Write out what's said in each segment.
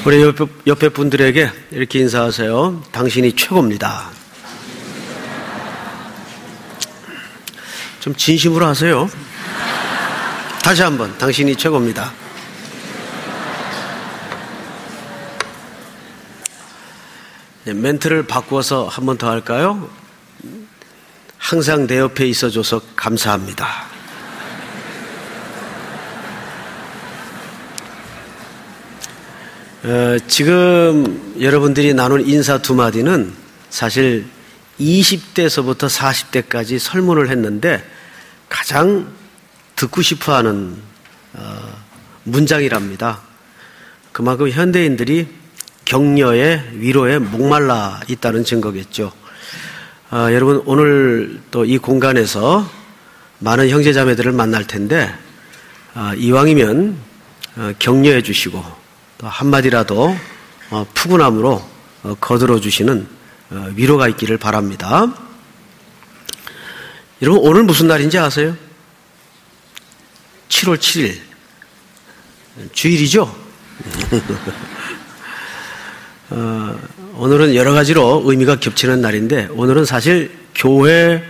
우리 옆에 분들에게 이렇게 인사하세요. 당신이 최고입니다. 좀 진심으로 하세요. 다시 한번 당신이 최고입니다. 네, 멘트를 바꾸어서 한 번 더 할까요? 항상 내 옆에 있어줘서 감사합니다. 지금 여러분들이 나눈 인사 두 마디는 사실 20대에서부터 40대까지 설문을 했는데 가장 듣고 싶어하는 문장이랍니다. 그만큼 현대인들이 격려에 위로에 목말라 있다는 증거겠죠. 여러분 오늘 또 이 공간에서 많은 형제자매들을 만날 텐데 이왕이면 격려해 주시고 또 한마디라도 푸근함으로 거들어 주시는 위로가 있기를 바랍니다. 여러분 오늘 무슨 날인지 아세요? 7월 7일 주일이죠? 오늘은 여러 가지로 의미가 겹치는 날인데 오늘은 사실 교회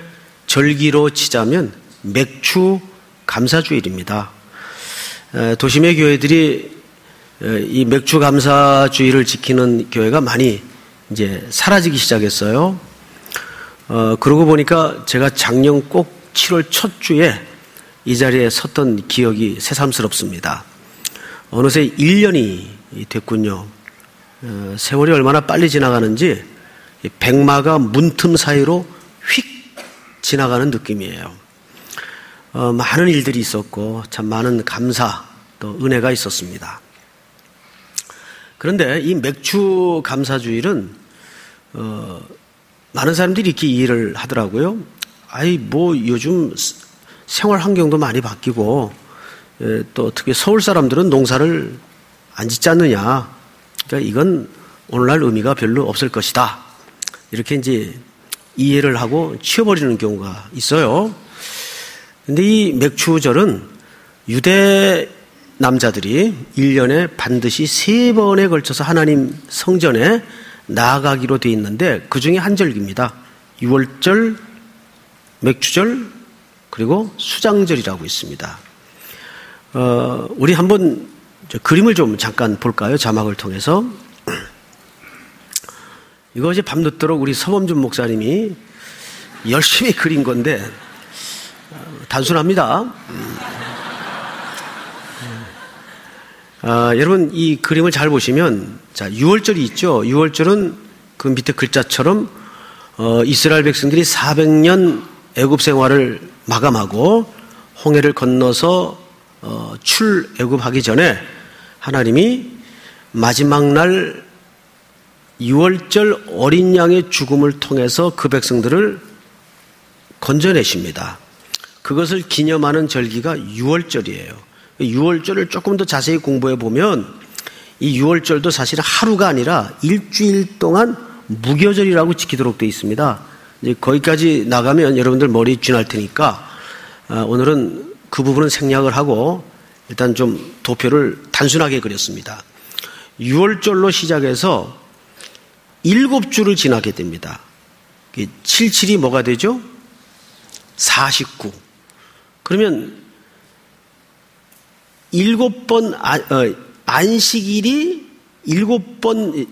절기로 치자면 맥주 감사주일입니다. 도심의 교회들이 이 맥주 감사주의를 지키는 교회가 많이 이제 사라지기 시작했어요. 그러고 보니까 제가 작년 꼭 7월 첫 주에 이 자리에 섰던 기억이 새삼스럽습니다. 어느새 1년이 됐군요. 세월이 얼마나 빨리 지나가는지 백마가 문틈 사이로 휙 지나가는 느낌이에요. 많은 일들이 있었고 참 많은 감사 또 은혜가 있었습니다. 그런데 이 맥주 감사주일은 많은 사람들이 이렇게 이해를 하더라고요. 요즘 생활 환경도 많이 바뀌고 또 특히 서울 사람들은 농사를 안 짓지 않느냐. 그러니까 이건 오늘날 의미가 별로 없을 것이다. 이렇게 이제 이해를 하고 치워버리는 경우가 있어요. 근데 이 맥주절은 유대 남자들이 1년에 반드시 3번에 걸쳐서 하나님 성전에 나아가기로 되어 있는데 그 중에 한 절기입니다. 유월절, 맥주절, 그리고 수장절이라고 있습니다. 우리 한번 그림을 좀 잠깐 볼까요? 자막을 통해서. 이거 이제 밤늦도록 우리 서범준 목사님이 열심히 그린 건데 단순합니다. 여러분 이 그림을 잘 보시면 자 6월절이 있죠. 6월절은 그 밑에 글자처럼 이스라엘 백성들이 400년 애굽 생활을 마감하고 홍해를 건너서 출애굽하기 전에 하나님이 마지막 날 6월절 어린 양의 죽음을 통해서 그 백성들을 건져내십니다. 그것을 기념하는 절기가 6월절이에요. 6월절을 조금 더 자세히 공부해 보면 이 6월절도 사실은 하루가 아니라 일주일 동안 무교절이라고 지키도록 되어 있습니다. 이제 거기까지 나가면 여러분들 머리 쥐날 테니까 오늘은 그 부분은 생략을 하고 일단 좀 도표를 단순하게 그렸습니다. 6월절로 시작해서 7주를 지나게 됩니다. 77이 뭐가 되죠? 49. 그러면 7번 안식일이 7번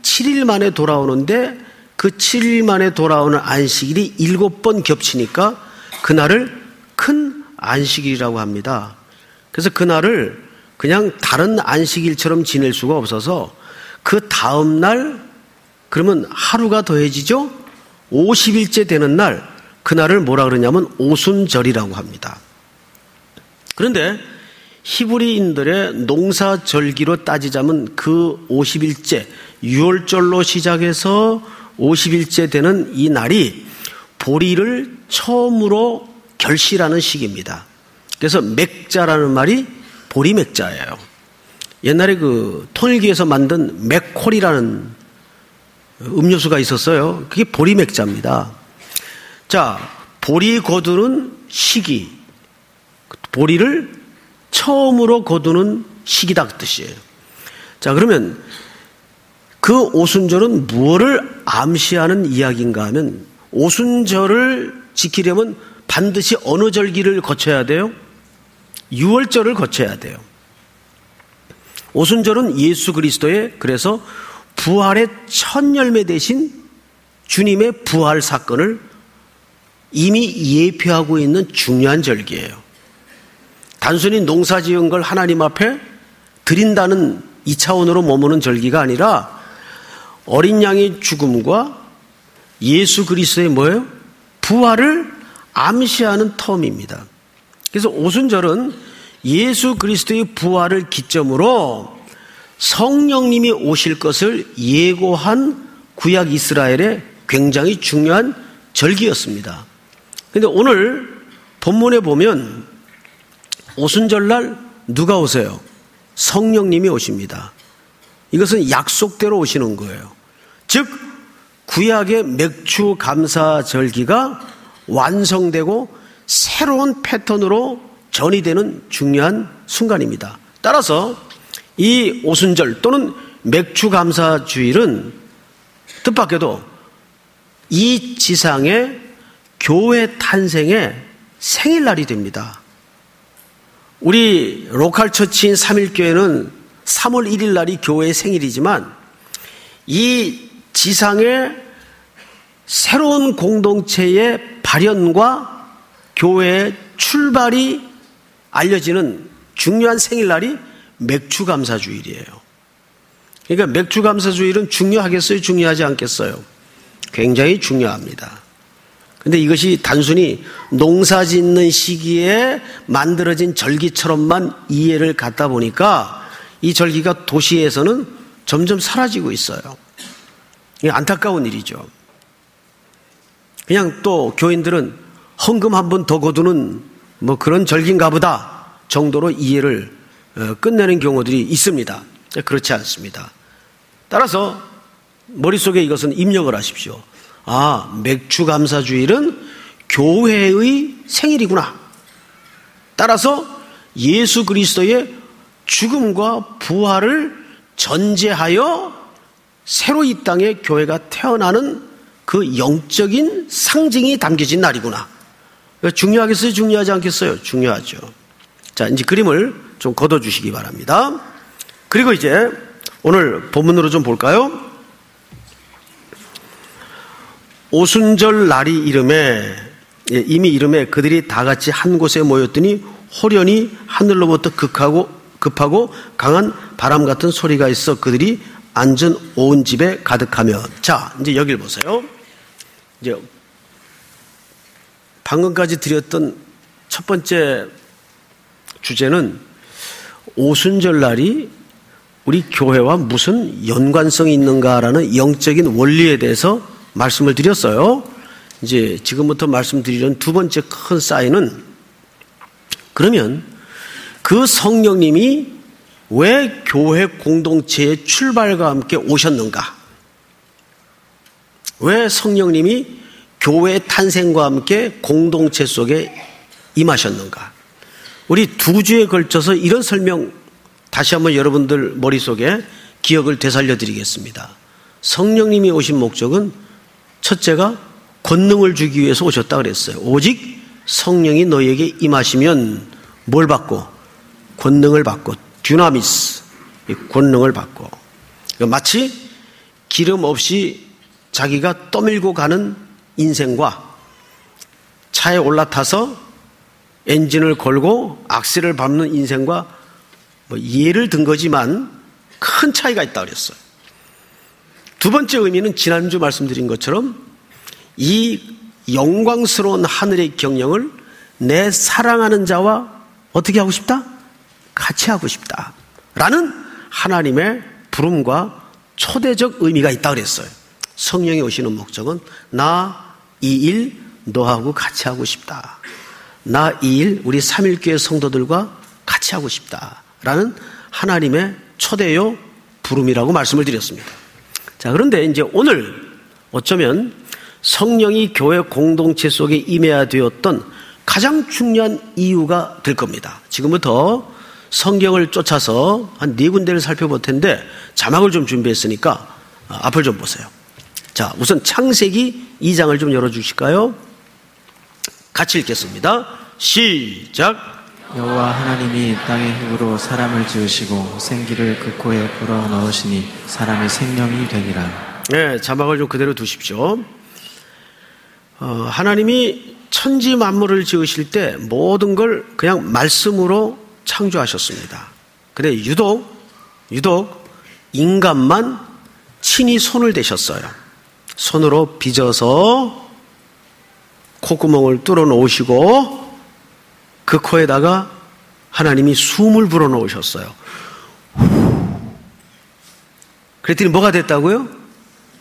7일 만에 돌아오는데 그 7일 만에 돌아오는 안식일이 7번 겹치니까 그날을 큰 안식일이라고 합니다. 그래서 그날을 그냥 다른 안식일처럼 지낼 수가 없어서 그 다음 날 그러면 하루가 더해지죠? 50일째 되는 날 그날을 뭐라 그러냐면 오순절이라고 합니다. 그런데 히브리인들의 농사절기로 따지자면 그 50일째 6월절로 시작해서 50일째 되는 이 날이 보리를 처음으로 결실하는 시기입니다. 그래서 맥자라는 말이 보리맥자예요. 옛날에 그 통일교에서 만든 맥콜이라는 음료수가 있었어요. 그게 보리맥자입니다. 자, 보리 거두는 시기, 보리를 처음으로 거두는 시기다 그 뜻이에요. 자, 그러면 그 오순절은 무엇을 암시하는 이야기인가 하면 오순절을 지키려면 반드시 어느 절기를 거쳐야 돼요? 유월절을 거쳐야 돼요. 오순절은 예수 그리스도의 그래서 부활의 첫 열매 되신 주님의 부활 사건을 이미 예표하고 있는 중요한 절기예요. 단순히 농사 지은 걸 하나님 앞에 드린다는 이 차원으로 머무는 절기가 아니라 어린 양의 죽음과 예수 그리스도의 뭐예요? 부활을 암시하는 터입니다. 그래서 오순절은 예수 그리스도의 부활을 기점으로 성령님이 오실 것을 예고한 구약 이스라엘의 굉장히 중요한 절기였습니다. 그런데 오늘 본문에 보면 오순절날 누가 오세요? 성령님이 오십니다. 이것은 약속대로 오시는 거예요. 즉 구약의 맥주 감사 절기가 완성되고 새로운 패턴으로 전이되는 중요한 순간입니다. 따라서 이 오순절 또는 맥주 감사 주일은 뜻밖에도 이 지상의 교회 탄생의 생일날이 됩니다. 우리 로컬 처치인 3일교회는 3월 1일 날이 교회의 생일이지만 이 지상의 새로운 공동체의 발현과 교회의 출발이 알려지는 중요한 생일날이 맥주감사주일이에요. 그러니까 맥주감사주일은 중요하겠어요? 중요하지 않겠어요? 굉장히 중요합니다. 그런데 이것이 단순히 농사 짓는 시기에 만들어진 절기처럼만 이해를 갖다 보니까 이 절기가 도시에서는 점점 사라지고 있어요. 이게 안타까운 일이죠. 그냥 또 교인들은 헌금 한 번 더 거두는 뭐 그런 절기인가 보다 정도로 이해를 끝내는 경우들이 있습니다. 그렇지 않습니다. 따라서 머릿속에 이것은 입력을 하십시오. 아, 맥주감사주일은 교회의 생일이구나. 따라서 예수 그리스도의 죽음과 부활을 전제하여 새로 이 땅에 교회가 태어나는 그 영적인 상징이 담겨진 날이구나. 중요하겠어요? 중요하지 않겠어요? 중요하죠. 자, 이제 그림을 좀 걷어주시기 바랍니다. 그리고 이제 오늘 본문으로 좀 볼까요? 오순절 날이 이름에 이미 이름에 그들이 다 같이 한 곳에 모였더니 호련히 하늘로부터 급하고 강한 바람 같은 소리가 있어 그들이 앉은 온 집에 가득하며. 자, 이제 여길 보세요. 이제 방금까지 드렸던 첫 번째 주제는 오순절 날이 우리 교회와 무슨 연관성이 있는가라는 영적인 원리에 대해서 말씀을 드렸어요. 이제 지금부터 말씀드리는 두 번째 큰 사인은 그러면 그 성령님이 왜 교회 공동체의 출발과 함께 오셨는가? 왜 성령님이 교회 탄생과 함께 공동체 속에 임하셨는가? 우리 두 주에 걸쳐서 이런 설명 다시 한번 여러분들 머릿속에 기억을 되살려 드리겠습니다. 성령님이 오신 목적은 첫째가 권능을 주기 위해서 오셨다 그랬어요. 오직 성령이 너희에게 임하시면 뭘 받고? 권능을 받고, 듀나미스, 권능을 받고. 마치 기름 없이 자기가 떠밀고 가는 인생과 차에 올라타서 엔진을 걸고 악셀을 밟는 인생과 뭐 예를 든 거지만 큰 차이가 있다고 그랬어요. 두 번째 의미는 지난주 말씀드린 것처럼 이 영광스러운 하늘의 경영을 내 사랑하는 자와 어떻게 하고 싶다? 같이 하고 싶다 라는 하나님의 부름과 초대적 의미가 있다고 그랬어요. 성령이 오시는 목적은 나 이 일 너하고 같이 하고 싶다. 나 이 일 우리 삼일교회 성도들과 같이 하고 싶다 라는 하나님의 초대요 부름이라고 말씀을 드렸습니다. 자, 그런데 이제 오늘 어쩌면 성령이 교회 공동체 속에 임해야 되었던 가장 중요한 이유가 될 겁니다. 지금부터 성경을 쫓아서 한 4군데를 살펴볼 텐데 자막을 좀 준비했으니까 앞을 좀 보세요. 자, 우선 창세기 2장을 좀 열어주실까요? 같이 읽겠습니다. 시작. 여호와 하나님이 땅의 흙으로 사람을 지으시고 생기를 그 코에 불어넣으시니 사람이 생명이 되니라. 네, 자막을 좀 그대로 두십시오. 하나님이 천지 만물을 지으실 때 모든 걸 그냥 말씀으로 창조하셨습니다. 근데 유독 인간만 친히 손을 대셨어요. 손으로 빚어서 콧구멍을 뚫어 놓으시고 그 코에다가 하나님이 숨을 불어 넣으셨어요. 그랬더니 뭐가 됐다고요?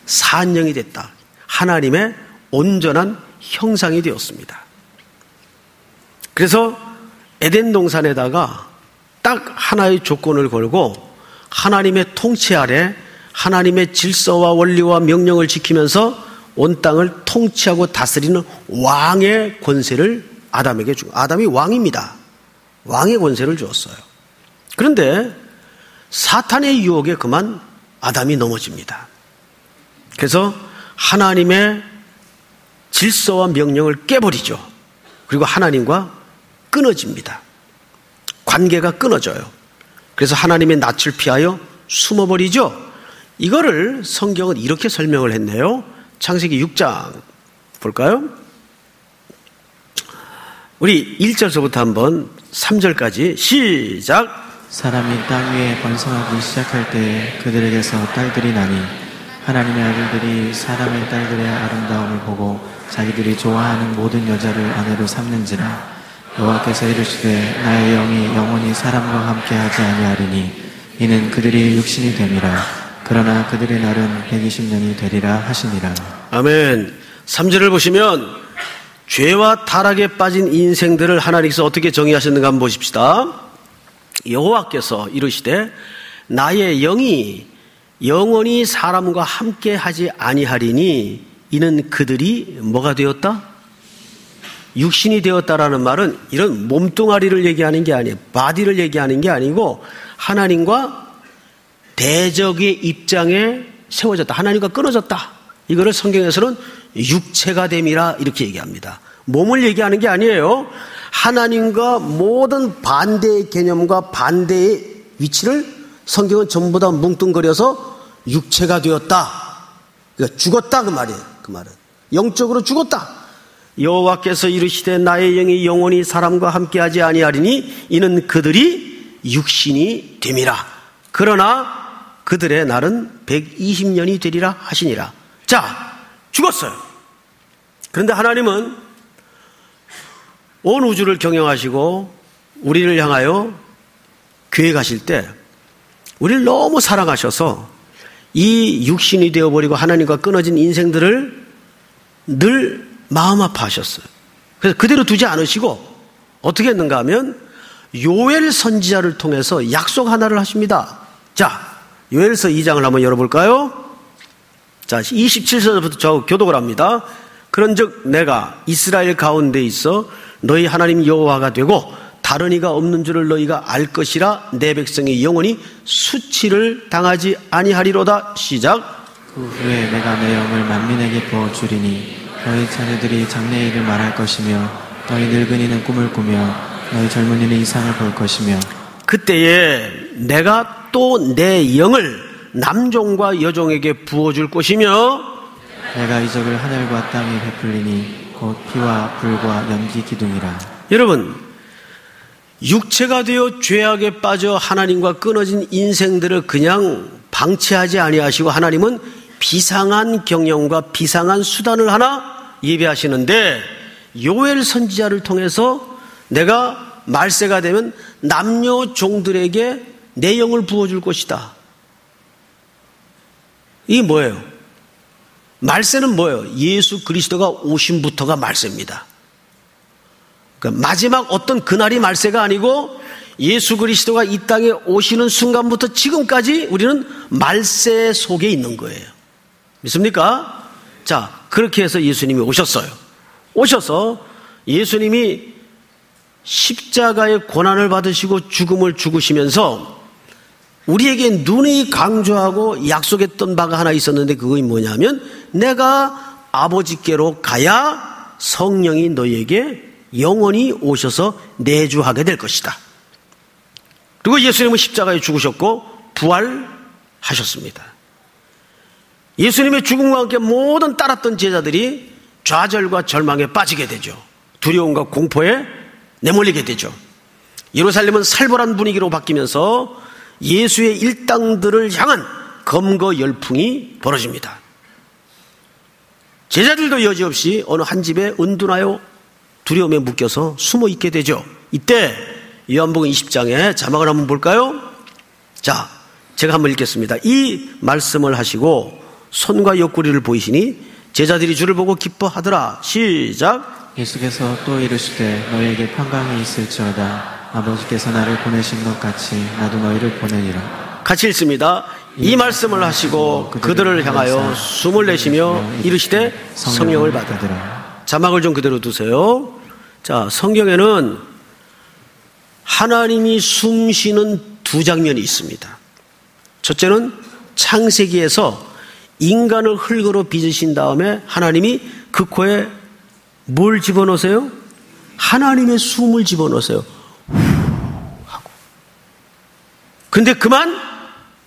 산령이 됐다. 하나님의 온전한 형상이 되었습니다. 그래서 에덴 동산에다가 딱 하나의 조건을 걸고 하나님의 통치 아래 하나님의 질서와 원리와 명령을 지키면서 온 땅을 통치하고 다스리는 왕의 권세를 아담에게 주고, 아담이 왕입니다. 왕의 권세를 주었어요. 그런데 사탄의 유혹에 그만 아담이 넘어집니다. 그래서 하나님의 질서와 명령을 깨버리죠. 그리고 하나님과 끊어집니다. 관계가 끊어져요. 그래서 하나님의 낯을 피하여 숨어버리죠. 이거를 성경은 이렇게 설명을 했네요. 창세기 6장 볼까요? 우리 1절서부터 한번 3절까지 시작. 사람이 땅 위에 번성하기 시작할 때 그들에게서 딸들이 나니 하나님의 아들들이 사람의 딸들의 아름다움을 보고 자기들이 좋아하는 모든 여자를 아내로 삼는지라. 여호와께서 이르시되 나의 영이 영원히 사람과 함께하지 아니하리니 이는 그들이 육신이 됨이라. 그러나 그들의 날은 120년이 되리라 하시니라. 아멘. 3절을 보시면 죄와 타락에 빠진 인생들을 하나님께서 어떻게 정의하셨는가 한번 보십시다. 여호와께서 이르시되 나의 영이 영원히 사람과 함께 하지 아니하리니 이는 그들이 뭐가 되었다? 육신이 되었다라는 말은 이런 몸뚱아리를 얘기하는 게 아니에요. 바디를 얘기하는 게 아니고 하나님과 대적의 입장에 세워졌다. 하나님과 끊어졌다. 이거를 성경에서는 육체가 됨이라 이렇게 얘기합니다. 몸을 얘기하는 게 아니에요. 하나님과 모든 반대의 개념과 반대의 위치를 성경은 전부 다 뭉뚱그려서 육체가 되었다. 그러니까 죽었다 그 말이에요. 그 말은 영적으로 죽었다. 여호와께서 이르시되 나의 영이 영원히 사람과 함께하지 아니하리니 이는 그들이 육신이 됨이라. 그러나 그들의 날은 120년이 되리라 하시니라. 자, 죽었어요. 그런데 하나님은 온 우주를 경영하시고 우리를 향하여 계획하실 때 우리를 너무 사랑하셔서 이 육신이 되어버리고 하나님과 끊어진 인생들을 늘 마음 아파하셨어요. 그래서 그대로 두지 않으시고 어떻게 했는가 하면 요엘 선지자를 통해서 약속 하나를 하십니다. 자, 요엘서 2장을 한번 열어볼까요? 자, 27절부터 저 교독을 합니다. 그런즉 내가 이스라엘 가운데 있어 너희 하나님 여호와가 되고 다른 이가 없는 줄을 너희가 알 것이라. 내 백성이 영원히 수치를 당하지 아니하리로다. 시작. 그 후에 내가 내 영을 만민에게 부어주리니 너희 자녀들이 장래일을 말할 것이며 너희 늙은이는 꿈을 꾸며 너희 젊은이는 이상을 볼 것이며 그때에 내가 또 내 영을 남종과 여종에게 부어줄 것이며 내가 이적을 하늘과 땅에 베풀리니 곧 피와 불과 연기 기둥이라. 여러분, 육체가 되어 죄악에 빠져 하나님과 끊어진 인생들을 그냥 방치하지 아니하시고 하나님은 비상한 경영과 비상한 수단을 하나 예비하시는데 요엘 선지자를 통해서 내가 말세가 되면 남녀 종들에게 내 영을 부어줄 것이다. 이게 뭐예요? 말세는 뭐예요? 예수 그리스도가 오심부터가 말세입니다. 그러니까 마지막 어떤 그날이 말세가 아니고 예수 그리스도가 이 땅에 오시는 순간부터 지금까지 우리는 말세 속에 있는 거예요. 믿습니까? 자, 그렇게 해서 예수님이 오셨어요. 오셔서 예수님이 십자가의 고난을 받으시고 죽음을 죽으시면서 우리에게 눈이 강조하고 약속했던 바가 하나 있었는데 그것이 뭐냐면 내가 아버지께로 가야 성령이 너희에게 영원히 오셔서 내주하게 될 것이다. 그리고 예수님은 십자가에 죽으셨고 부활하셨습니다. 예수님의 죽음과 함께 모든 따랐던 제자들이 좌절과 절망에 빠지게 되죠. 두려움과 공포에 내몰리게 되죠. 예루살렘은 살벌한 분위기로 바뀌면서 예수의 일당들을 향한 검거 열풍이 벌어집니다. 제자들도 여지없이 어느 한 집에 은둔하여 두려움에 묶여서 숨어 있게 되죠. 이때 요한복음 20장의 자막을 한번 볼까요? 자, 제가 한번 읽겠습니다. 이 말씀을 하시고 손과 옆구리를 보이시니 제자들이 주를 보고 기뻐하더라. 시작. 예수께서 또 이르시되 너희에게 평강이 있을지어다. 아버지께서 나를 보내신 것 같이 나도 너희를 보내니라. 같이 읽습니다. 이 말씀을 하시고 그들을 향하여 숨을 내쉬며 이르시되 성령을 받으라. 자막을 좀 그대로 두세요. 자, 성경에는 하나님이 숨 쉬는 두 장면이 있습니다. 첫째는 창세기에서 인간을 흙으로 빚으신 다음에 하나님이 그 코에 뭘 집어넣으세요? 하나님의 숨을 집어넣으세요. 하고. 근데 그만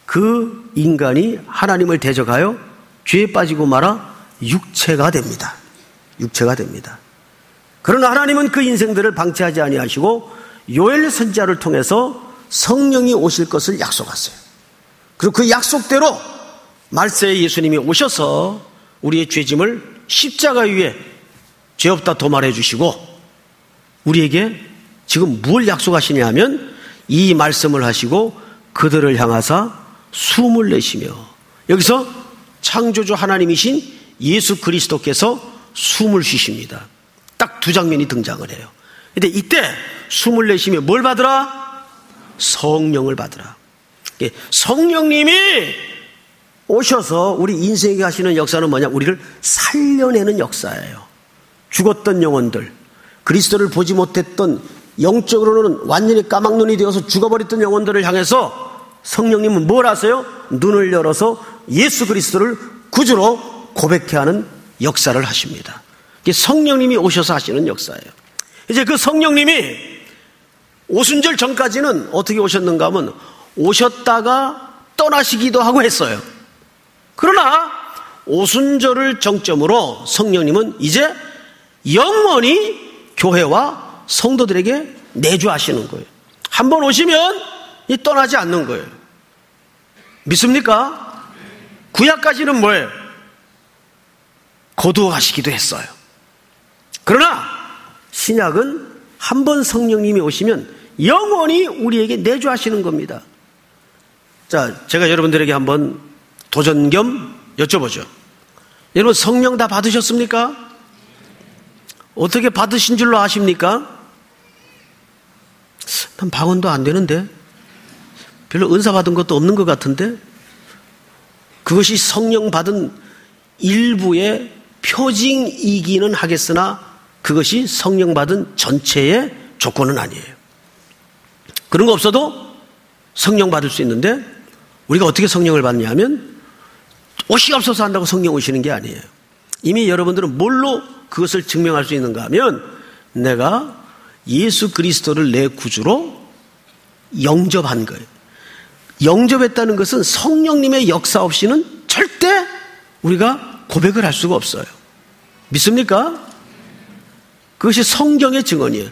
그 인간이 하나님을 대적하여 죄에 빠지고 말아 육체가 됩니다. 육체가 됩니다. 그러나 하나님은 그 인생들을 방치하지 아니하시고 요엘 선지자를 통해서 성령이 오실 것을 약속하세요. 그리고 그 약속대로 말세에 예수님이 오셔서 우리의 죄짐을 십자가 위에 죄 없다 도말해 주시고 우리에게 지금 뭘 약속하시냐 하면 이 말씀을 하시고 그들을 향하사 숨을 내쉬며 여기서 창조주 하나님이신 예수 그리스도께서 숨을 쉬십니다. 딱 두 장면이 등장을 해요. 근데 이때 숨을 내쉬며 뭘 받으라? 성령을 받으라. 성령님이 오셔서 우리 인생에게 하시는 역사는 뭐냐? 우리를 살려내는 역사예요. 죽었던 영혼들, 그리스도를 보지 못했던 영적으로는 완전히 까막눈이 되어서 죽어버렸던 영혼들을 향해서 성령님은 뭘 하세요? 눈을 열어서 예수 그리스도를 구주로 고백케 하는 역사를 하십니다. 이게 성령님이 오셔서 하시는 역사예요. 이제 그 성령님이 오순절 전까지는 어떻게 오셨는가 하면 오셨다가 떠나시기도 하고 했어요. 그러나 오순절을 정점으로 성령님은 이제 영원히 교회와 성도들에게 내주하시는 거예요. 한번 오시면 떠나지 않는 거예요. 믿습니까? 구약까지는 뭐예요? 거두어가시기도 했어요. 그러나 신약은 한번 성령님이 오시면 영원히 우리에게 내주하시는 겁니다. 자, 제가 여러분들에게 한번 도전 겸 여쭤보죠. 여러분 성령 다 받으셨습니까? 어떻게 받으신 줄로 아십니까? 난 방언도 안 되는데 별로 은사 받은 것도 없는 것 같은데 그것이 성령 받은 일부의 표징이기는 하겠으나 그것이 성령 받은 전체의 조건은 아니에요. 그런 거 없어도 성령 받을 수 있는데 우리가 어떻게 성령을 받냐면 옷이 없어서 한다고 성령 오시는 게 아니에요. 이미 여러분들은 뭘로 그것을 증명할 수 있는가 하면 내가 예수 그리스도를 내 구주로 영접한 거예요. 영접했다는 것은 성령님의 역사 없이는 절대 우리가 고백을 할 수가 없어요. 믿습니까? 그것이 성경의 증언이에요.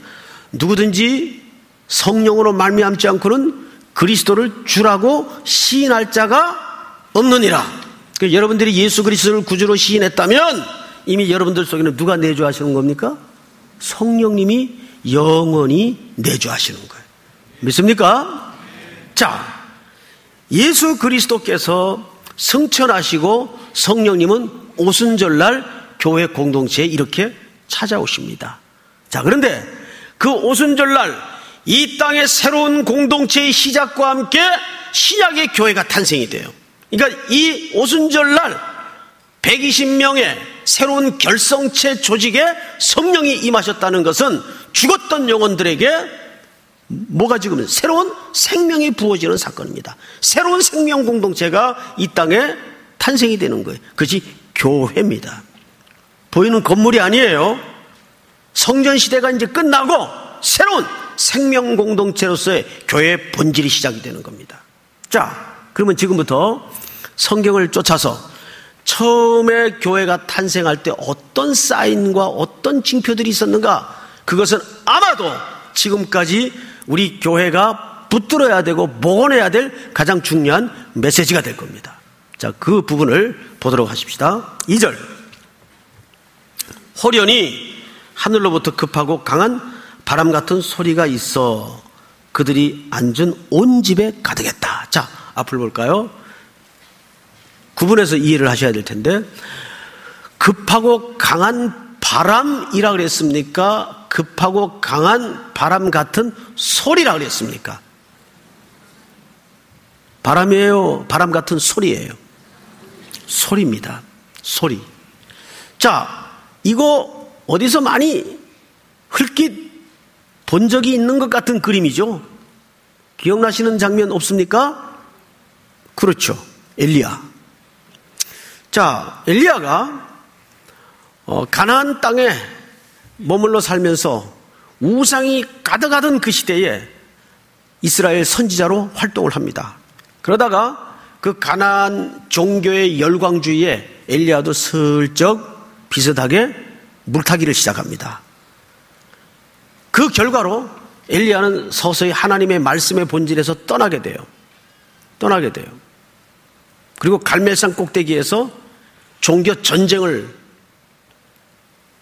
누구든지 성령으로 말미암지 않고는 그리스도를 주라고 시인할 자가 없느니라. 그러니까 여러분들이 예수 그리스도를 구주로 시인했다면 이미 여러분들 속에는 누가 내주하시는 겁니까? 성령님이 영원히 내주하시는 거예요. 믿습니까? 자, 예수 그리스도께서 승천하시고 성령님은 오순절날 교회 공동체에 이렇게 찾아오십니다. 자, 그런데 그 오순절날 이 땅의 새로운 공동체의 시작과 함께 신약의 교회가 탄생이 돼요. 그러니까 이 오순절날 120명의 새로운 결성체 조직에 성령이 임하셨다는 것은 죽었던 영혼들에게 뭐가 지금 새로운 생명이 부어지는 사건입니다. 새로운 생명 공동체가 이 땅에 탄생이 되는 거예요. 그것이 교회입니다. 보이는 건물이 아니에요. 성전 시대가 이제 끝나고 새로운 생명 공동체로서의 교회의 본질이 시작이 되는 겁니다. 자, 그러면 지금부터 성경을 쫓아서 처음에 교회가 탄생할 때 어떤 사인과 어떤 징표들이 있었는가? 그것은 아마도 지금까지 우리 교회가 붙들어야 되고 복원해야 될 가장 중요한 메시지가 될 겁니다. 자, 그 부분을 보도록 하십시다. 2절. 호련히 하늘로부터 급하고 강한 바람 같은 소리가 있어 그들이 앉은 온 집에 가득했다. 자, 앞을 볼까요? 구분해서 이해를 하셔야 될 텐데, 급하고 강한 바람이라 그랬습니까? 급하고 강한 바람 같은 소리라 그랬습니까? 바람이에요? 바람 같은 소리예요? 소리입니다. 소리. 자, 이거 어디서 많이 흘낏 본 적이 있는 것 같은 그림이죠? 기억나시는 장면 없습니까? 그렇죠. 엘리야. 자, 엘리야가 가나안 땅에 머물러 살면서 우상이 가득하던 그 시대에 이스라엘 선지자로 활동을 합니다. 그러다가 그 가나안 종교의 열광주의에 엘리야도 슬쩍 비슷하게 물타기를 시작합니다. 그 결과로 엘리야는 서서히 하나님의 말씀의 본질에서 떠나게 돼요. 그리고 갈멜산 꼭대기에서 종교 전쟁을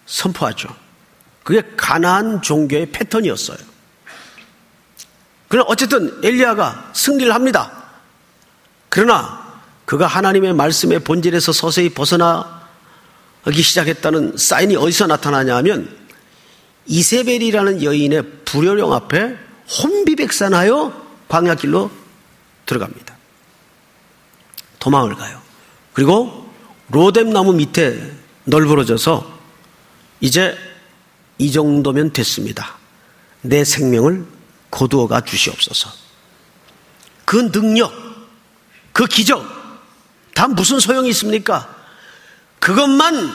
선포하죠. 그게 가나안 종교의 패턴이었어요. 그러나 어쨌든 엘리야가 승리를 합니다. 그러나 그가 하나님의 말씀의 본질에서 서서히 벗어나기 시작했다는 사인이 어디서 나타나냐 하면 이세벨이라는 여인의 불효령 앞에 혼비백산하여 광야길로 들어갑니다. 도망을 가요. 그리고 로뎀나무 밑에 널브러져서 이제 이 정도면 됐습니다. 내 생명을 거두어가 주시옵소서. 그 능력, 그 기적 다 무슨 소용이 있습니까? 그것만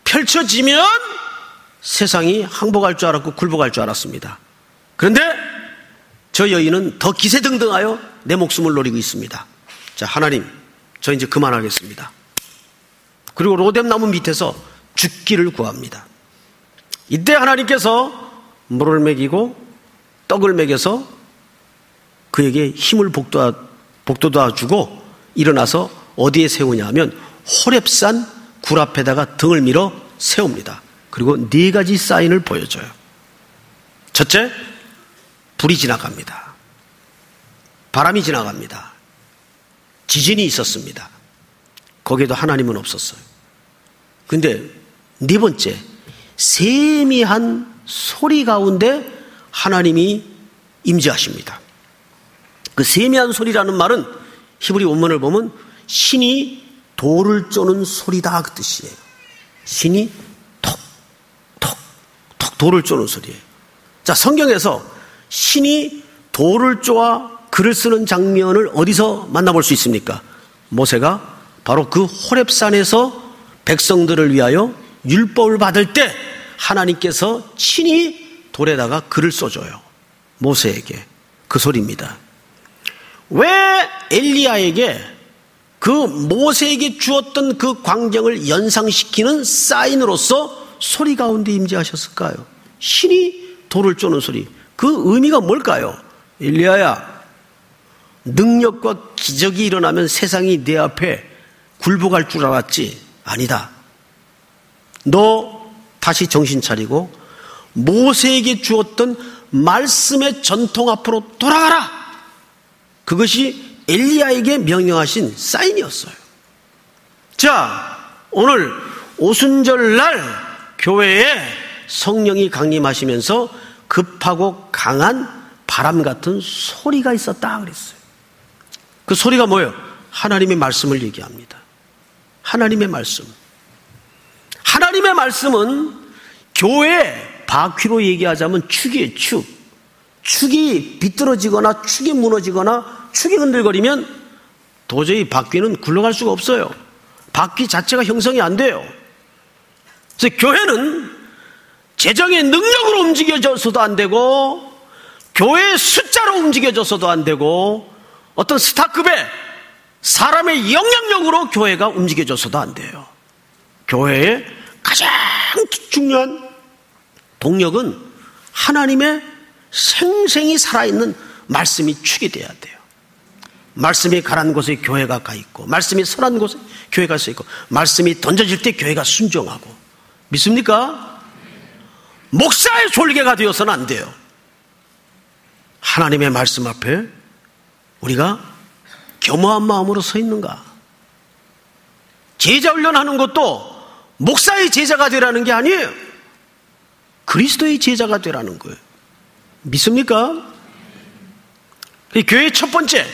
펼쳐지면 세상이 항복할 줄 알았고 굴복할 줄 알았습니다. 그런데 저 여인은 더 기세등등하여 내 목숨을 노리고 있습니다. 자, 하나님, 저 이제 그만하겠습니다. 그리고 로뎀나무 밑에서 죽기를 구합니다. 이때 하나님께서 물을 먹이고 떡을 먹여서 그에게 힘을 북돋아 주고 일어나서 어디에 세우냐 하면 호렙산 굴 앞에다가 등을 밀어 세웁니다. 그리고 4가지 사인을 보여줘요. 첫째, 불이 지나갑니다. 바람이 지나갑니다. 지진이 있었습니다. 거기에도 하나님은 없었어요. 근데 4번째, 세미한 소리 가운데 하나님이 임재하십니다. 그 세미한 소리라는 말은 히브리 원문을 보면 신이 돌을 쪼는 소리다 그 뜻이에요. 신이 톡 돌을 쪼는 소리예요. 자, 성경에서 신이 돌을 쪼아 글을 쓰는 장면을 어디서 만나볼 수 있습니까? 모세가 바로 그 호렙산에서 백성들을 위하여 율법을 받을 때 하나님께서 친히 돌에다가 글을 써줘요. 모세에게. 그 소리입니다. 왜 엘리야에게 그 모세에게 주었던 그 광경을 연상시키는 사인으로서 소리 가운데 임재하셨을까요? 신이 돌을 쪼는 소리. 그 의미가 뭘까요? 엘리야야, 능력과 기적이 일어나면 세상이 내 앞에 굴복할 줄 알았지? 아니다. 너 다시 정신 차리고 모세에게 주었던 말씀의 전통 앞으로 돌아가라. 그것이 엘리야에게 명령하신 사인이었어요. 자, 오늘 오순절날 교회에 성령이 강림하시면서 급하고 강한 바람 같은 소리가 있었다 그랬어요. 그 소리가 뭐예요? 하나님의 말씀을 얘기합니다. 하나님의 말씀. 하나님의 말씀은 교회 바퀴로 얘기하자면 축이에요, 축. 축이 비뚤어지거나 축이 무너지거나 축이 흔들거리면 도저히 바퀴는 굴러갈 수가 없어요. 바퀴 자체가 형성이 안 돼요. 그래서 교회는 재정의 능력으로 움직여져서도 안 되고 교회의 숫자로 움직여져서도 안 되고 어떤 스타급의 사람의 영향력으로 교회가 움직여져서도 안 돼요. 교회의 가장 중요한 동력은 하나님의 생생히 살아있는 말씀이 축이 돼야 돼요. 말씀이 가란 곳에 교회가 가 있고 말씀이 선한 곳에 교회가 서 있고 말씀이 던져질 때 교회가 순종하고. 믿습니까? 목사의 졸개가 되어서는 안 돼요. 하나님의 말씀 앞에 우리가 겸허한 마음으로 서 있는가? 제자 훈련하는 것도 목사의 제자가 되라는 게 아니에요. 그리스도의 제자가 되라는 거예요. 믿습니까? 교회의 첫 번째,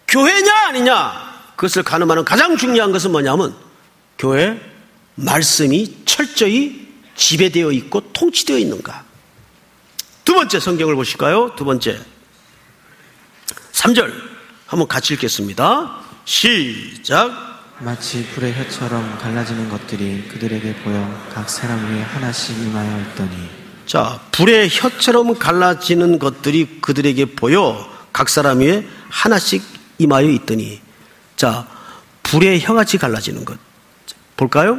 교회냐 아니냐 그것을 가늠하는 가장 중요한 것은 뭐냐면 교회 말씀이 철저히 지배되어 있고 통치되어 있는가. 두 번째 성경을 보실까요? 두 번째 3절 한번 같이 읽겠습니다. 시작. 마치 불의 혀처럼 갈라지는 것들이 그들에게 보여 각 사람 위에 하나씩 임하여 있더니. 자, 불의 혀처럼 갈라지는 것들이 그들에게 보여 각 사람 위에 하나씩 임하여 있더니. 자, 불의 혀같이 갈라지는 것 볼까요?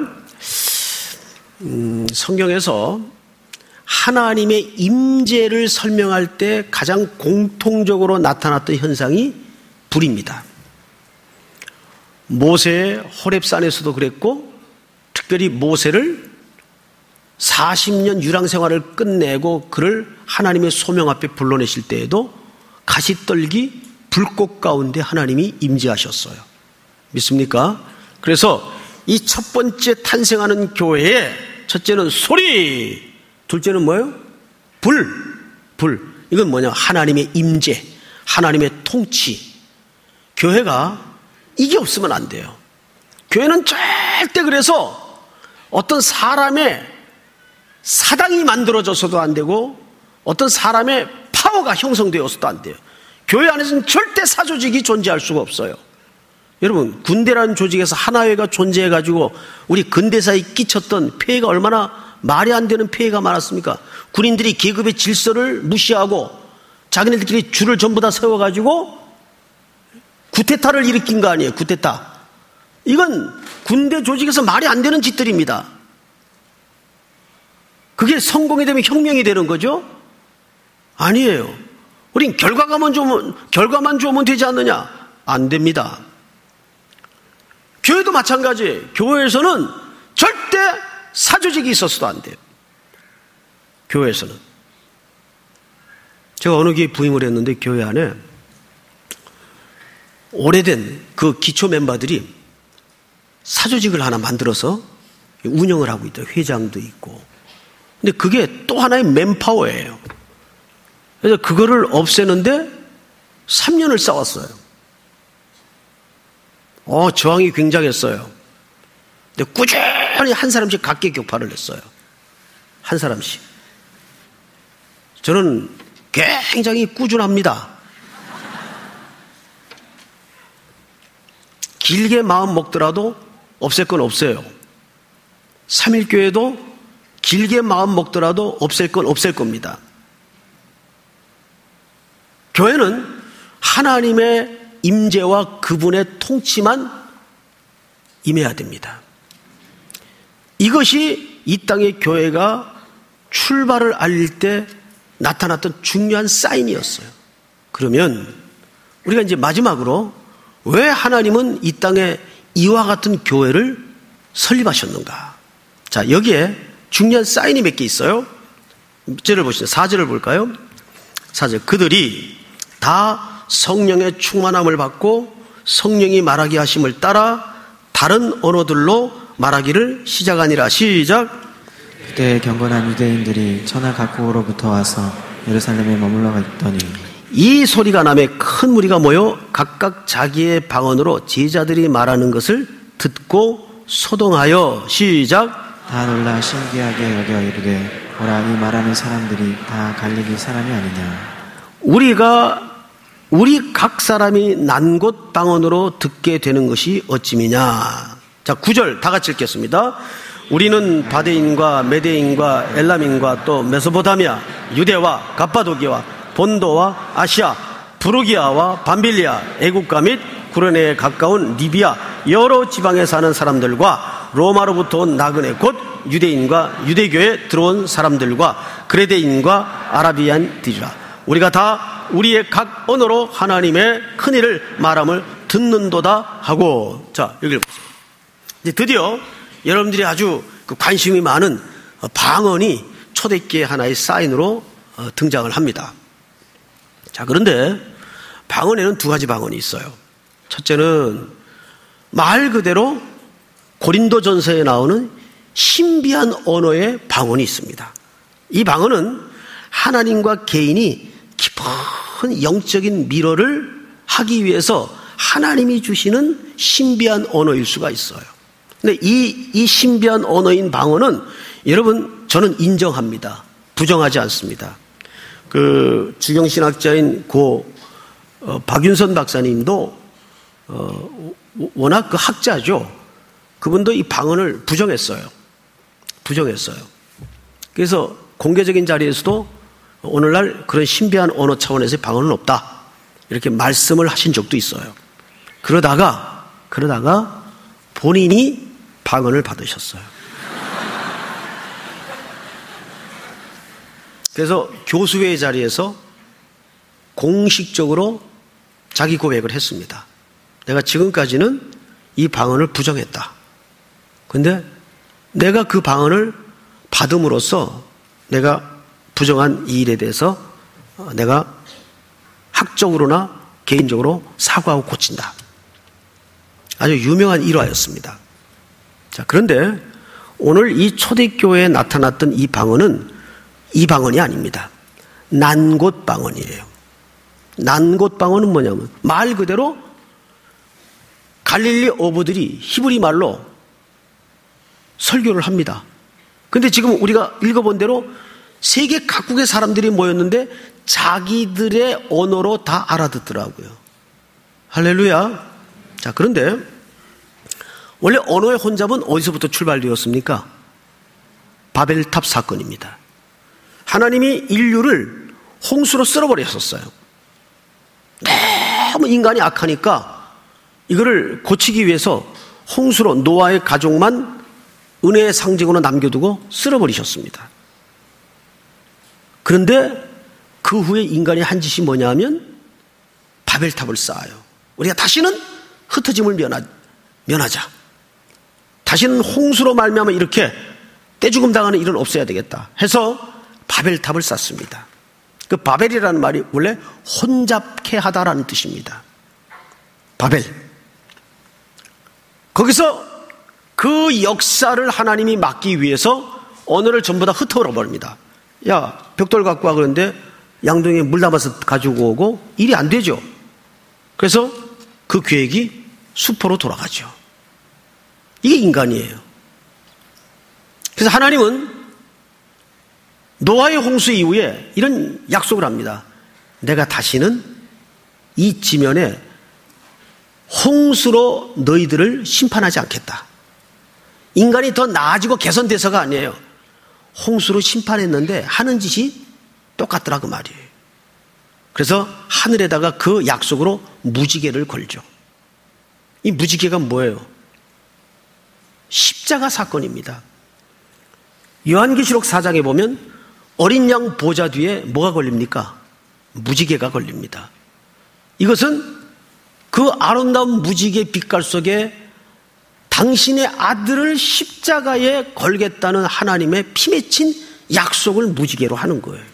성경에서 하나님의 임재를 설명할 때 가장 공통적으로 나타났던 현상이 불입니다. 모세의 호렙산에서도 그랬고 특별히 모세를 40년 유랑 생활을 끝내고 그를 하나님의 소명 앞에 불러내실 때에도 가시떨기 불꽃 가운데 하나님이 임재하셨어요. 믿습니까? 그래서 이 첫 번째 탄생하는 교회에 첫째는 소리, 둘째는 뭐예요? 불. 이건 뭐냐? 하나님의 임재, 하나님의 통치. 교회가 이게 없으면 안 돼요. 교회는 절대 그래서 어떤 사람의 사당이 만들어져서도 안 되고 어떤 사람의 파워가 형성되어서도 안 돼요. 교회 안에서는 절대 사조직이 존재할 수가 없어요. 여러분, 군대라는 조직에서 하나회가 존재해가지고 우리 근대사에 끼쳤던 폐해가 얼마나 말이 안 되는 폐해가 많았습니까? 군인들이 계급의 질서를 무시하고 자기네들끼리 줄을 전부 다 세워가지고 구테타를 일으킨 거 아니에요. 구테타. 이건 군대 조직에서 말이 안 되는 짓들입니다. 그게 성공이 되면 혁명이 되는 거죠? 아니에요. 우린 결과만 좋으면 되지 않느냐? 안 됩니다. 교회도 마찬가지예요. 교회에서는 절대 사조직이 있어서도 안 돼요. 교회에서는. 제가 어느 교회 부임을 했는데 교회 안에 오래된 그 기초 멤버들이 사조직을 하나 만들어서 운영을 하고 있다. 회장도 있고. 근데 그게 또 하나의 맨파워예요. 그래서 그거를 없애는데 3년을 싸웠어요. 저항이 굉장했어요. 근데 꾸준히 한 사람씩 각계 격파를 했어요. 한 사람씩. 저는 굉장히 꾸준합니다. 길게 마음 먹더라도 없앨 건 없어요. 3.1교회도 길게 마음 먹더라도 없앨 건 없앨 겁니다. 교회는 하나님의 임재와 그분의 통치만 임해야 됩니다. 이것이 이 땅의 교회가 출발을 알릴 때 나타났던 중요한 사인이었어요. 그러면 우리가 이제 마지막으로 왜 하나님은 이 땅에 이와 같은 교회를 설립하셨는가? 자, 여기에 중요한 사인이 몇 개 있어요. 1절을 보시죠. 4절을 볼까요? 4절. 그들이 다 성령의 충만함을 받고 성령이 말하게 하심을 따라 다른 언어들로 말하기를 시작하니라. 시작. 그때 경건한 유대인들이 천하 각국으로부터 와서 예루살렘에 머물러 있더니 이 소리가 나매 큰 무리가 모여 각각 자기의 방언으로 제자들이 말하는 것을 듣고 소동하여. 시작. 다 놀라 신기하게 여겨 이르되 보라, 이 말하는 사람들이 다 갈릴리 사람이 아니냐. 우리 각 사람이 난 곳 방언으로 듣게 되는 것이 어찌미냐. 자, 9절 다 같이 읽겠습니다. 우리는 바데인과 메데인과 엘람인과 또 메소포타미아, 유대와 갑바도기와 본도와 아시아, 부르기아와 밤빌리아, 애국가 및 구레네에 가까운 리비아 여러 지방에 사는 사람들과 로마로부터 온 나그네 곧 유대인과 유대교에 들어온 사람들과 그레데인과 아라비안들이라. 우리가 다 우리의 각 언어로 하나님의 큰일을 말함을 듣는도다 하고. 자, 여기를 보세요. 이제 드디어 여러분들이 아주 관심이 많은 방언이 초대교회 하나의 사인으로 등장을 합니다. 자, 그런데 방언에는 두 가지 방언이 있어요. 첫째는 말 그대로 고린도전서에 나오는 신비한 언어의 방언이 있습니다. 이 방언은 하나님과 개인이 깊은 영적인 미러를 하기 위해서 하나님이 주시는 신비한 언어일 수가 있어요. 근데 이 신비한 언어인 방언은 여러분 저는 인정합니다. 부정하지 않습니다. 그 주경신학자인 박윤선 박사님도 워낙 그 학자죠. 그분도 이 방언을 부정했어요. 그래서 공개적인 자리에서도 오늘날 그런 신비한 언어 차원에서의 방언은 없다, 이렇게 말씀을 하신 적도 있어요. 그러다가 본인이 방언을 받으셨어요. 그래서 교수회의 자리에서 공식적으로 자기 고백을 했습니다. 내가 지금까지는 이 방언을 부정했다. 근데 내가 그 방언을 받음으로써 내가 부정한 이 일에 대해서 내가 학적으로나 개인적으로 사과하고 고친다. 아주 유명한 일화였습니다. 자, 그런데 오늘 이 초대교회에 나타났던 이 방언은 이 방언이 아닙니다. 난곳 방언이에요. 난곳 방언은 뭐냐면 말 그대로 갈릴리 어부들이 히브리 말로 설교를 합니다. 그런데 지금 우리가 읽어본 대로 세계 각국의 사람들이 모였는데 자기들의 언어로 다 알아듣더라고요. 할렐루야. 자, 그런데 원래 언어의 혼잡은 어디서부터 출발되었습니까? 바벨탑 사건입니다. 하나님이 인류를 홍수로 쓸어버렸었어요. 너무 인간이 악하니까 이거를 고치기 위해서 홍수로 노아의 가족만 은혜의 상징으로 남겨두고 쓸어버리셨습니다. 그런데 그 후에 인간이 한 짓이 뭐냐면 바벨탑을 쌓아요. 우리가 다시는 흩어짐을 면하자. 다시는 홍수로 말미암아 이렇게 떼죽음 당하는 일은 없어야 되겠다 해서 바벨탑을 쌓습니다. 그 바벨이라는 말이 원래 혼잡케 하다라는 뜻입니다. 바벨. 거기서 그 역사를 하나님이 막기 위해서 언어를 전부 다 흩어버려 버립니다. 야, 벽돌 갖고 와. 그런데 양동이에 물 담아서 가지고 오고 일이 안 되죠. 그래서 그 계획이 수포로 돌아가죠. 이게 인간이에요. 그래서 하나님은 노아의 홍수 이후에 이런 약속을 합니다. 내가 다시는 이 지면에 홍수로 너희들을 심판하지 않겠다. 인간이 더 나아지고 개선돼서가 아니에요. 홍수로 심판했는데 하는 짓이 똑같더라 그 말이에요. 그래서 하늘에다가 그 약속으로 무지개를 걸죠. 이 무지개가 뭐예요? 십자가 사건입니다. 요한계시록 4장에 보면 어린 양 보좌 뒤에 뭐가 걸립니까? 무지개가 걸립니다. 이것은 그 아름다운 무지개 빛깔 속에 당신의 아들을 십자가에 걸겠다는 하나님의 피 맺힌 약속을 무지개로 하는 거예요.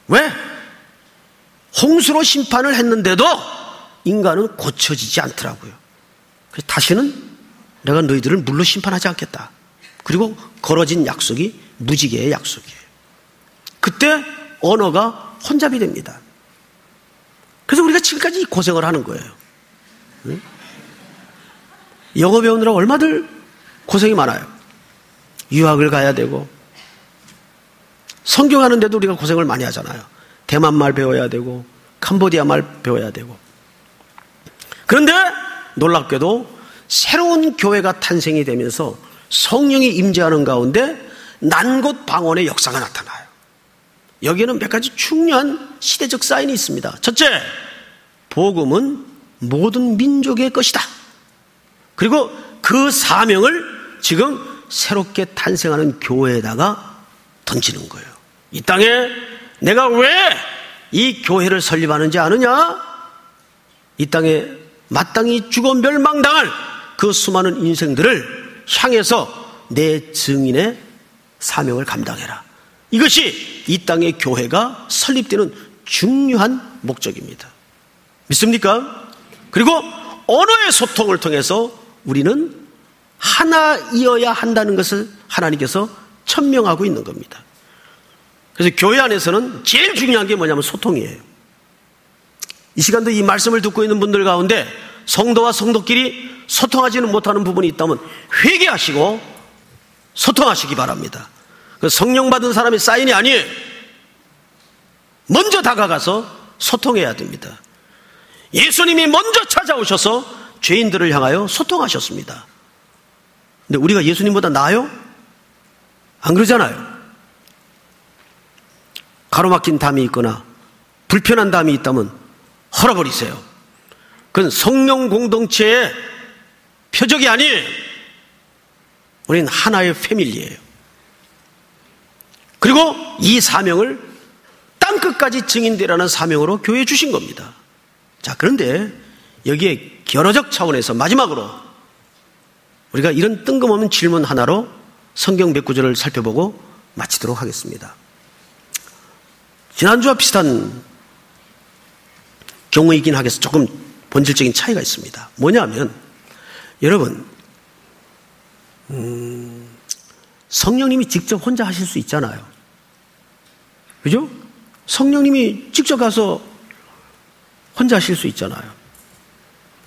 왜? 홍수로 심판을 했는데도 인간은 고쳐지지 않더라고요. 그래서 다시는 내가 너희들을 물로 심판하지 않겠다. 그리고 걸어진 약속이 무지개의 약속이에요. 그때 언어가 혼잡이 됩니다. 그래서 우리가 지금까지 고생을 하는 거예요. 응? 영어 배우느라 얼마들 고생이 많아요. 유학을 가야 되고 성경하는데도 우리가 고생을 많이 하잖아요. 대만 말 배워야 되고 캄보디아 말 배워야 되고. 그런데 놀랍게도 새로운 교회가 탄생이 되면서 성령이 임재하는 가운데 난곳 방언의 역사가 나타나요. 여기에는 몇 가지 중요한 시대적 사인이 있습니다. 첫째, 복음은 모든 민족의 것이다. 그리고 그 사명을 지금 새롭게 탄생하는 교회에다가 던지는 거예요. 이 땅에 내가 왜 이 교회를 설립하는지 아느냐? 이 땅에 마땅히 죽어 멸망당할 그 수많은 인생들을 향해서 내 증인의 사명을 감당해라. 이것이 이 땅의 교회가 설립되는 중요한 목적입니다. 믿습니까? 그리고 언어의 소통을 통해서 우리는 하나이어야 한다는 것을 하나님께서 천명하고 있는 겁니다. 그래서 교회 안에서는 제일 중요한 게 뭐냐면 소통이에요. 이 시간도 이 말씀을 듣고 있는 분들 가운데 성도와 성도끼리 소통하지는 못하는 부분이 있다면 회개하시고 소통하시기 바랍니다. 성령 받은 사람의 사인이 아니에요. 먼저 다가가서 소통해야 됩니다. 예수님이 먼저 찾아오셔서 죄인들을 향하여 소통하셨습니다. 근데 우리가 예수님보다 나아요? 안 그러잖아요. 가로막힌 담이 있거나 불편한 담이 있다면 헐어버리세요. 그건 성령 공동체의 표적이 아니에요. 우리는 하나의 패밀리예요. 그리고 이 사명을 땅끝까지 증인되라는 사명으로 교회에 주신 겁니다. 자, 그런데 여기에 결어적 차원에서 마지막으로 우리가 이런 뜬금없는 질문 하나로 성경 몇 구절을 살펴보고 마치도록 하겠습니다. 지난주와 비슷한 경우이긴 하겠어. 조금 본질적인 차이가 있습니다. 뭐냐면 여러분 성령님이 직접 혼자 하실 수 있잖아요. 그죠? 성령님이 직접 가서 혼자 하실 수 있잖아요.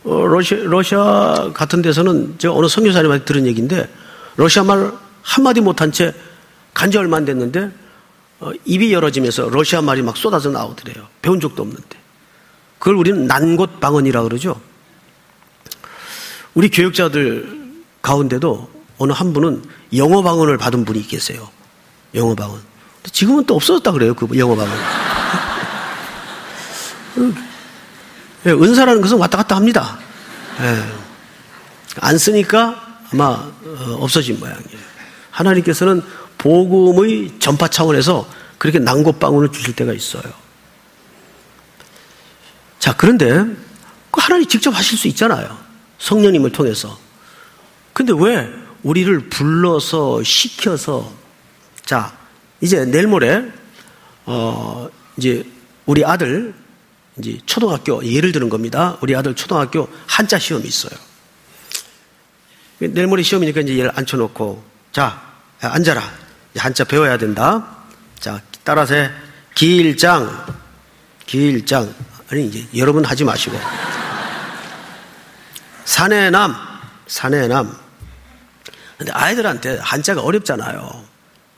러시아 같은 데서는 제가 어느 선교사님한테 들은 얘기인데 러시아 말 한마디 못한 채 간지 얼마 안 됐는데 입이 열어지면서 러시아 말이 막 쏟아져 나오더래요. 배운 적도 없는데. 그걸 우리는 난곳 방언이라고 그러죠. 우리 교육자들 가운데도 어느 한 분은 영어 방언을 받은 분이 계세요. 영어 방언. 지금은 또 없어졌다 그래요. 그 영어 방언. 은사라는 것은 왔다 갔다 합니다. 안 쓰니까 아마 없어진 모양이에요. 하나님께서는 복음의 전파 차원에서 그렇게 난곳 방언을 주실 때가 있어요. 자, 그런데 하나님 직접 하실 수 있잖아요. 성령님을 통해서. 근데 왜 우리를 불러서 시켜서 자, 이제 내일 모레 이제 우리 아들 이제 초등학교 예를 드는 겁니다. 우리 아들 초등학교 한자 시험이 있어요. 내일 모레 시험이니까 이제 얘를 앉혀놓고 자, 앉아라. 한자 배워야 된다. 자, 따라서 해. 기일장. 아니, 이제 여러분 하지 마시고. 사내남. 근데 아이들한테 한자가 어렵잖아요.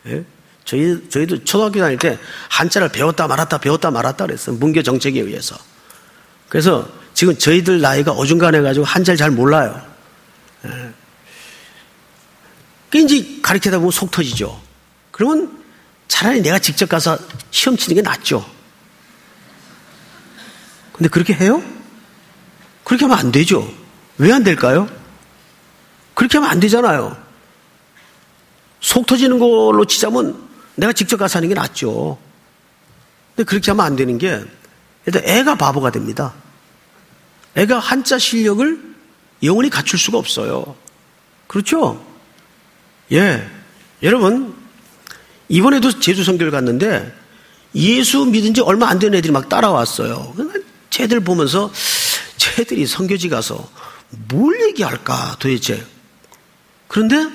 예? 저희도 초등학교 다닐 때 한자를 배웠다 말았다 그랬어요. 문교 정책에 의해서. 그래서 지금 저희들 나이가 어중간해가지고 한자를 잘 몰라요. 예. 그 이제 가르치다 보면 속 터지죠. 그러면 차라리 내가 직접 가서 시험 치는 게 낫죠. 근데 그렇게 해요? 그렇게 하면 안 되죠. 왜 안 될까요? 그렇게 하면 안 되잖아요. 속 터지는 걸로 치자면 내가 직접 가서 하는 게 낫죠. 근데 그렇게 하면 안 되는 게 일단 애가 바보가 됩니다. 애가 한자 실력을 영원히 갖출 수가 없어요. 그렇죠? 예. 여러분, 이번에도 제주 선교를 갔는데 예수 믿은 지 얼마 안 된 애들이 막 따라왔어요. 쟤들 보면서 쟤들이 선교지 가서 뭘 얘기할까 도대체. 그런데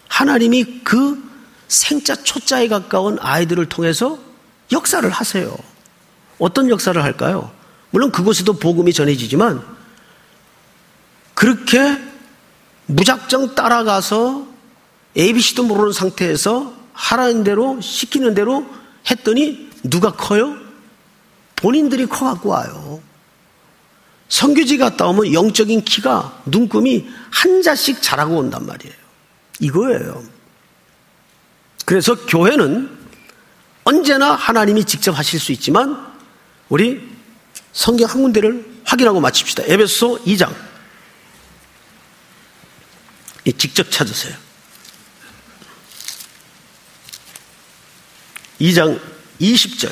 하나님이 그 생자 초자에 가까운 아이들을 통해서 역사를 하세요. 어떤 역사를 할까요? 물론 그곳에도 복음이 전해지지만 그렇게 무작정 따라가서 ABC도 모르는 상태에서 하라는 대로 시키는 대로 했더니 누가 커요? 본인들이 커갖고 와요. 선교지 갔다 오면 영적인 키가 눈금이 한 자씩 자라고 온단 말이에요. 이거예요. 그래서 교회는 언제나 하나님이 직접 하실 수 있지만 우리 성경 한 군데를 확인하고 마칩시다. 에베소 2장. 직접 찾으세요. 2장 20절.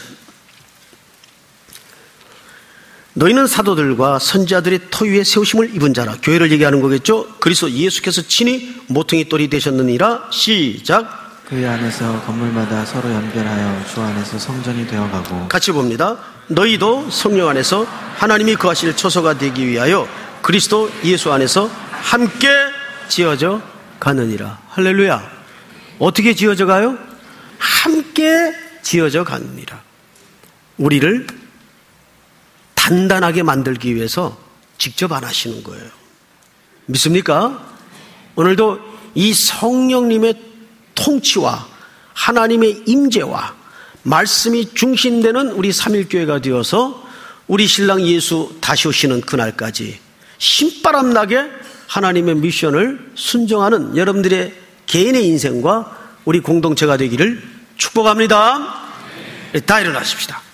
너희는 사도들과 선지자들의 터위에 세우심을 입은 자라. 교회를 얘기하는 거겠죠. 그리스도 예수께서 친히 모퉁이 돌이 되셨느니라. 시작. 그 안에서 건물마다 서로 연결하여 주 안에서 성전이 되어가고. 같이 봅니다. 너희도 성령 안에서 하나님이 거하실 처소가 되기 위하여 그리스도 예수 안에서 함께 지어져 가느니라. 할렐루야. 어떻게 지어져 가요? 함께 지어져 가느니라. 우리를 단단하게 만들기 위해서 직접 안 하시는 거예요. 믿습니까? 오늘도 이 성령님의 통치와 하나님의 임재와 말씀이 중심되는 우리 삼일교회가 되어서 우리 신랑 예수 다시 오시는 그날까지 신바람 나게 하나님의 미션을 순종하는 여러분들의 개인의 인생과 우리 공동체가 되기를 축복합니다. 다 일어나십시다.